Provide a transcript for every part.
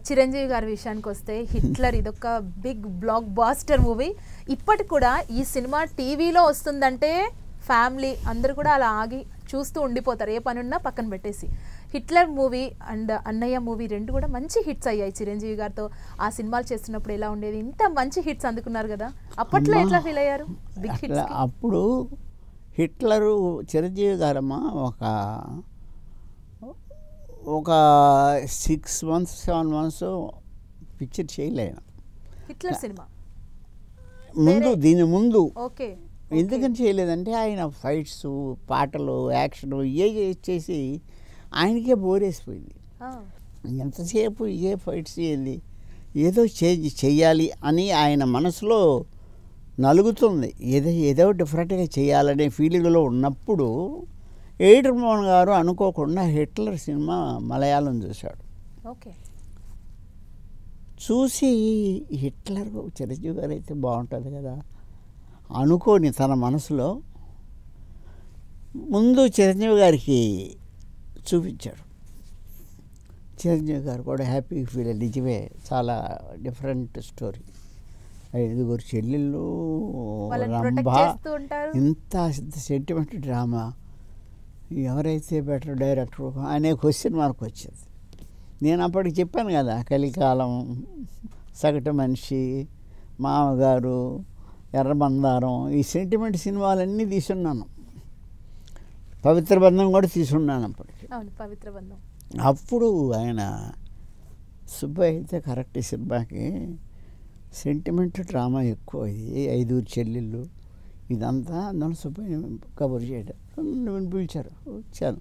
చిరంజీవి గారి విషయానికి వస్తే హిట్లర్ ఇదొక బిగ్ బ్లాక్ బాస్టర్ మూవీ. ఇప్పటికి కూడా ఈ సినిమా టీవీలో వస్తుందంటే ఫ్యామిలీ అందరూ కూడా అలా ఆగి చూస్తూ ఉండిపోతారు, ఏ పని ఉన్నా పక్కన పెట్టేసి. హిట్లర్ మూవీ అండ్ అన్నయ్య మూవీ రెండు కూడా మంచి హిట్స్ అయ్యాయి. చిరంజీవి గారితో ఆ సినిమాలు చేస్తున్నప్పుడు ఎలా ఉండేది, ఇంత మంచి హిట్స్ అందుకున్నారు కదా, అప్పట్లో ఎట్లా ఫీల్ అయ్యారు? Big hits. అప్పుడు హిట్లరు చిరంజీవి గారమ్మ ఒక 6 months 7 months పిక్చర్ చేయలేను హిట్లర్ సినిమా ముందు, దీని ముందు. ఓకే. ఎందుకని చేయలేదంటే ఆయన ఫైట్స్, పాటలు, యాక్షన్ చేసి ఆయనకే బోరేసిపోయింది. ఎంతసేపు ఇదే ఫైట్స్ చేయాలి, ఏదో చేంజ్ చెయ్యాలి అని ఆయన మనసులో నలుగుతుంది. ఏదో డిఫరెంట్గా చేయాలనే ఫీలింగ్లో ఉన్నప్పుడు ఏటర్ మోహన్ గారు అనుకోకుండా హిట్లర్ సినిమా మలయాళం చూశాడు. ఓకే. చూసి హిట్లర్ చిరంజీవి గారు అయితే బాగుంటుంది కదా అనుకోని తన మనసులో ముందు చిరంజీవి గారికి చూపించాడు. చిరంజీవి గారు కూడా హ్యాపీగా ఫీల్ అయ్యి, నిజమే చాలా డిఫరెంట్ స్టోరీ, 5 చెల్లెళ్ళు, రంభ, ఇంత సెంటిమెంట్ డ్రామా, ఎవరైతే బెటర్ డైరెక్టర్ అనే క్వశ్చన్ మార్క్ వచ్చింది. నేను అప్పటికి చెప్పాను కదా, కలికాలం, సగటు మనిషి, మామగారు, ఎర్రబందారం, ఈ సెంటిమెంట్ సినిమాలన్నీ తీసున్నాను. పవిత్ర బంధం కూడా తీసున్నాను అప్పటికి. పవిత్ర బంధం. అప్పుడు ఆయన సుబ్బయ్య అయితే కరెక్ట్ సినిమాకి సెంటిమెంట్ డ్రామా ఎక్కువ, ఇది 5 చెల్లెళ్ళు ఇదంతా. అందులో సుబ్బయ్య కబుర్ చేయడం పిలిచారు, వచ్చాను.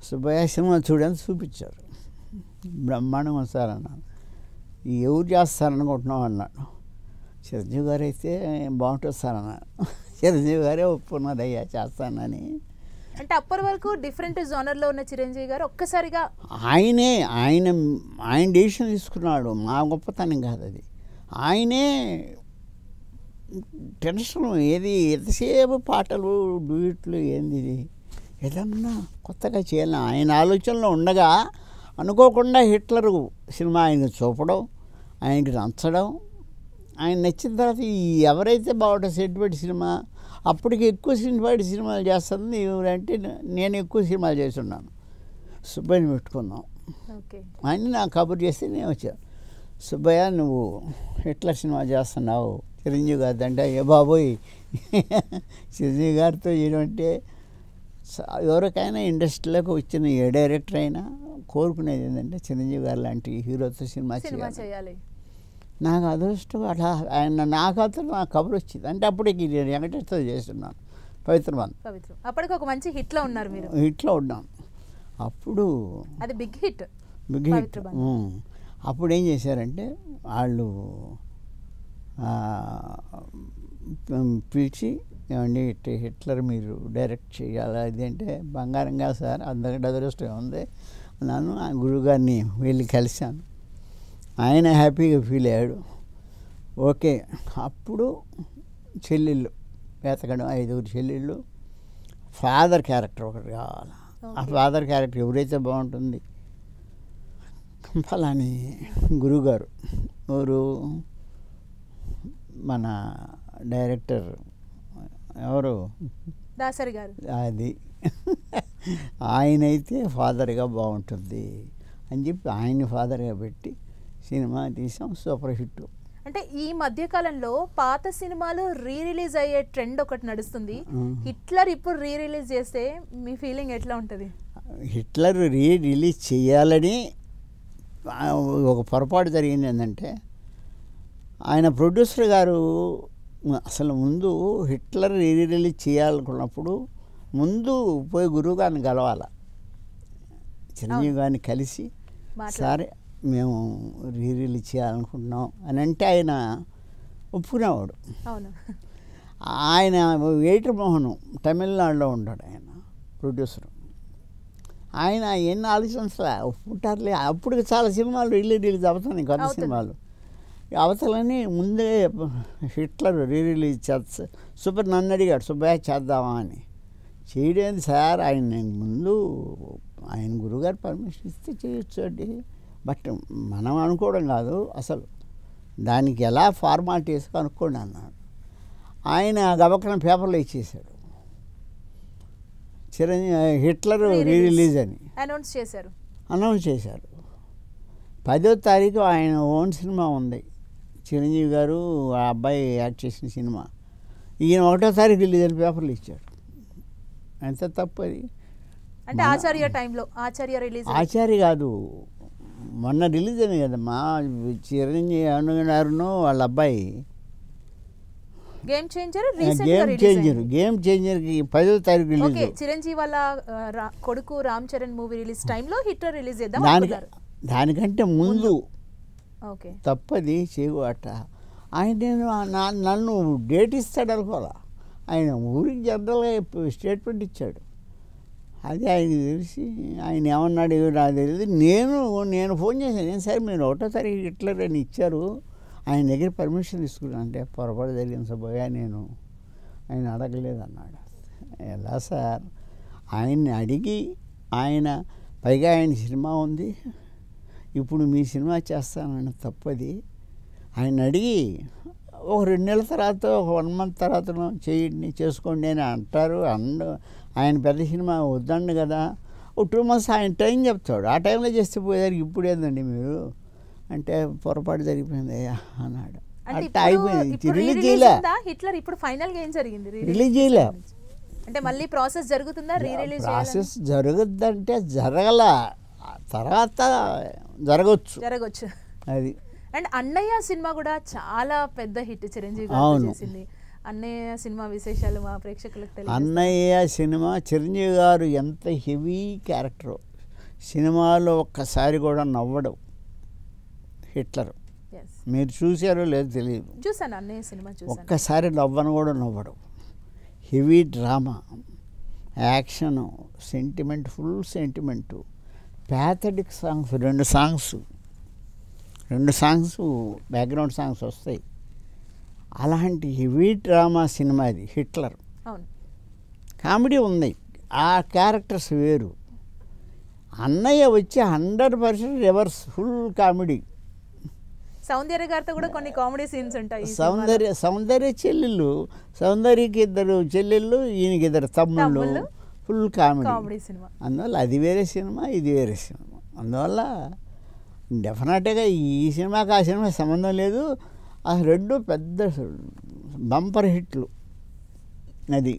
సుబ్బయ్య సినిమా చూడని చూపించారు, బ్రహ్మాండంగా వస్తారన్నాను. ఎవరు చేస్తారనుకుంటున్నాం అన్నాడు. చిరంజీవి గారు అయితే బాగుంటుంది సార్ అన్నాను. చిరంజీవి గారే ఒప్పుకున్నారు, అయ్యా చేస్తానని. అంటే అప్పటి వరకు డిఫరెంట్ జోనర్లో ఉన్న చిరంజీవి గారు ఒక్కసారిగా ఆయన డెసిషన్ తీసుకున్నాడు. మా గొప్పతనం కాదు అది, ఆయనే టెన్షన్. ఏది ఎంతసేపు పాటలు, డ్యూట్లు, ఏంది ఇది, ఏదన్నా కొత్తగా చేయాలని ఆయన ఆలోచనలో ఉండగా అనుకోకుండా హిట్లర్ సినిమా ఆయనకు చూపడం, ఆయనకి నచ్చడం, ఆయన నచ్చిన తర్వాత ఎవరైతే బాగుంటుంది సెంటిమెంట్ సినిమా, అప్పటికి ఎక్కువ సెంటిమెంట్ సినిమాలు చేస్తుంది ఎవరంటే నేను ఎక్కువ సినిమాలు చేస్తున్నాను. సుబ్బయ్యని పెట్టుకున్నాం, ఆయన నాకు కబుర్ చేస్తే నేను వచ్చాను. సుబ్బయ్య నువ్వు హిట్లర్ సినిమా చేస్తున్నావు చిరంజీవి గారితో అంటే, ఏ బాబోయ్ చిరంజీవి గారితో ఏంటంటే ఎవరికైనా ఇండస్ట్రీలోకి వచ్చిన ఏ డైరెక్టర్ అయినా కోరుకునేది ఏంటంటే చిరంజీవి గారు లాంటి హీరోతో సినిమా చేయాలి. నాకు అదృష్టం అట్లా ఆయన నాకు కబుర్ వచ్చింది. అంటే అప్పటికి నేను వెంకటేష్తో చేస్తున్నాను పవిత్ర బంధం. అప్పటికి ఒక మంచి హిట్లో ఉన్నారు మీరు. హిట్లో ఉన్నాను అప్పుడు, అది బిగ్ హిట్. అప్పుడు ఏం చేశారంటే వాళ్ళు పిలిచి, ఏమండి హిట్లర్ మీరు డైరెక్ట్ చేయాలి అది అంటే, బంగారం కాదు సార్, అంతకంటే అదృష్టం ఉంది నన్ను. ఆ గురువుగారిని వెళ్ళి కలిశాను, ఆయన హ్యాపీగా ఫీల్ అయ్యాడు. ఓకే. అప్పుడు చెల్లెళ్ళు వెతకడం, 5 చెల్లెళ్ళు, ఫాదర్ క్యారెక్టర్ ఒకటి కావాలి. ఆ ఫాదర్ క్యారెక్టర్ ఎవరైతే బాగుంటుంది, ఫలాని గురువుగారు ఎవరు, మన డైరెక్టర్ ఎవరు, దాసరి గారు, అది ఆయనైతే ఫాదర్గా బాగుంటుంది అని చెప్పి ఆయన్ని ఫాదర్గా పెట్టి సినిమా తీసాం. Super hit. అంటే ఈ మధ్యకాలంలో పాత సినిమాలు రిలీజ్ అయ్యే ట్రెండ్ ఒకటి నడుస్తుంది. హిట్లర్ ఇప్పుడు రిలీజ్ చేస్తే మీ ఫీలింగ్ ఎట్లా ఉంటుంది? హిట్లర్ రిలీజ్ చేయాలని ఒక పొరపాటు జరిగింది. ఏంటంటే ఆయన ప్రొడ్యూసర్ గారు అసలు ముందు హిట్లర్ రిలీజ్ చేయాలనుకున్నప్పుడు ముందు పోయి గురువు గారిని కలవాలి, చిరంజీవి గారిని కలిసి సరే మేము రిలీజ్ చేయాలనుకుంటున్నాం అని అంటే ఆయన ఒప్పుకునేవాడు. ఆయన ఏటర్ మోహన్ తమిళనాడులో ఉంటాడు, ఆయన ప్రొడ్యూసర్. ఆయన ఎన్ని ఆలోచించలే, ఒప్పుకుంటారులే. అప్పుడు చాలా సినిమాలు రిలీజ్ అవుతున్నాయి, కొత్త సినిమాలు. అవతలని ముందే హిట్లర్ రిలీజ్ చేస్తా సూపర్ నన్ను అడిగాడు, సుబ్బయ్య చేద్దామా అని. చేయలేదు సార్, ఆయన ముందు ఆయన గురువుగారు పర్మిషన్ ఇస్తే చేయొచ్చు అండి, బట్ మనం అనుకోవడం కాదు, అసలు దానికి ఎలా ఫార్మాలిటీస్ కనుక్కోండి అన్నాడు. ఆయన గబక్కన పేపర్లో ఇచ్చేసాడు, హిట్లర్ రిలీజ్ అని అనౌన్స్ చేశారు. 10వ తారీఖు ఆయన ఓన్ సినిమా ఉంది, చిరంజీవి గారు ఆ అబ్బాయి యాక్ట్ చేసిన సినిమా. ఈయన 1వ తారీఖు రిలీజ్ అని పేపర్లు ఇచ్చాడు. ఎంత తప్పు అది. అంటే ఆచార్య రిలీజ్ ఆచార్య కాదు, మొన్న రిలీజ్ అయింది కదమ్మా చిరంజీవి గారును వాళ్ళ అబ్బాయి. గేమ్ చేంజర్కి 10వ తారీఖు రిలీజ్. చిరంజీవి వాళ్ళ కొడుకు రామ్ చరణ్ మూవీ రిలీజ్ టైంలో హిట్లర్ రిలీజ్ చేద్దాం. దానికంటే ముందు తప్పది చేయట. ఆయన నన్ను డేట్ ఇస్తాడు అనుకోవాలా, ఆయన ఊరికి జనరల్గా స్టేట్మెంట్ ఇచ్చాడు. అది ఆయనకి తెలిసి ఆయన ఏమన్నాడు నాకు తెలియదు. నేను ఫోన్ చేశాను, ఏం సార్ మీరు 1వ తారీఖు హిట్లర్ అని ఇచ్చారు, ఆయన దగ్గర పర్మిషన్ తీసుకున్నాను. అంటే పొరపాటు జరిగింది సభగా, నేను ఆయన అడగలేదు అన్నాడు. ఎలా సార్, ఆయన్ని అడిగి ఆయన పైగా ఆయన సినిమా ఉంది, ఇప్పుడు మీ సినిమా చేస్తానని తప్పది. ఆయన అడిగి ఒక 2 నెలల తర్వాత, ఒక 1 మంత్ తర్వాత చేయండి చేసుకోండి అని అంటారు. ఆయన పెద్ద సినిమా వద్దండి కదా, ఒక 2 మంత్స్ ఆయన టైం చెప్తాడు, ఆ టైంలో చేస్తే పోయేదానికి ఇప్పుడు ఏందండి మీరు అంటే పొరపాటు జరిగిపోయింది అన్నాడు. అట్లా అయిపోయింది. రిలీజ్ చేయలే హిట్లర్. ఇప్పుడు ఫైనల్గా ఏం జరిగింది? రిలీజ్ చేయలే. అంటే మళ్ళీ ప్రాసెస్ జరుగుతుందా? ప్రాసెస్ జరుగుద్దంటే జరగల, తర్వాత జరగచ్చు అది. అండ్ అన్నయ్య సినిమా కూడా చాలా పెద్ద హిట్ చిరంజీవి గారు చేసింది. అన్నయ్య సినిమా విశేషాలు మా ప్రేక్షకులకు తెలియదు. అన్నయ్య సినిమా చిరంజీవి గారు ఎంత హెవీ క్యారెక్టర్, సినిమాలో ఒక్కసారి కూడా నవ్వడం హిట్లర్. మీరు చూసారో లేదో తెలియదు, చూసాను అన్నయ్య సినిమా చూసాను. ఒక్కసారి నవ్వను కూడా నవ్వడం. Heavy drama, action, sentiment, full sentiment, pathetic songs, 2 songs background songs వస్తాయి. అలాంటి హెవీ డ్రామా సినిమా ఇది హిట్లర్. కామెడీ ఉంది, ఆ క్యారెక్టర్స్ వేరు. అన్నయ్య వచ్చి 100% రివర్స్, ఫుల్ కామెడీ. సౌందర్య గారితో కూడా కొన్ని కామెడీ సీన్స్ ఉంటాయి. సౌందర్య చెల్లెళ్ళు, సౌందర్యకి 2 చెల్లెళ్ళు, ఈయనకి 2 తమ్ముళ్ళు, ఫుల్ కామెడీ సినిమా. అందువల్ల అది వేరే సినిమా, ఇది వేరే సినిమా. అందువల్ల డెఫినెట్గా ఈ సినిమాకి ఆ సినిమా సంబంధం లేదు. ఆ 2 పెద్ద బంపర్ హిట్లు అది.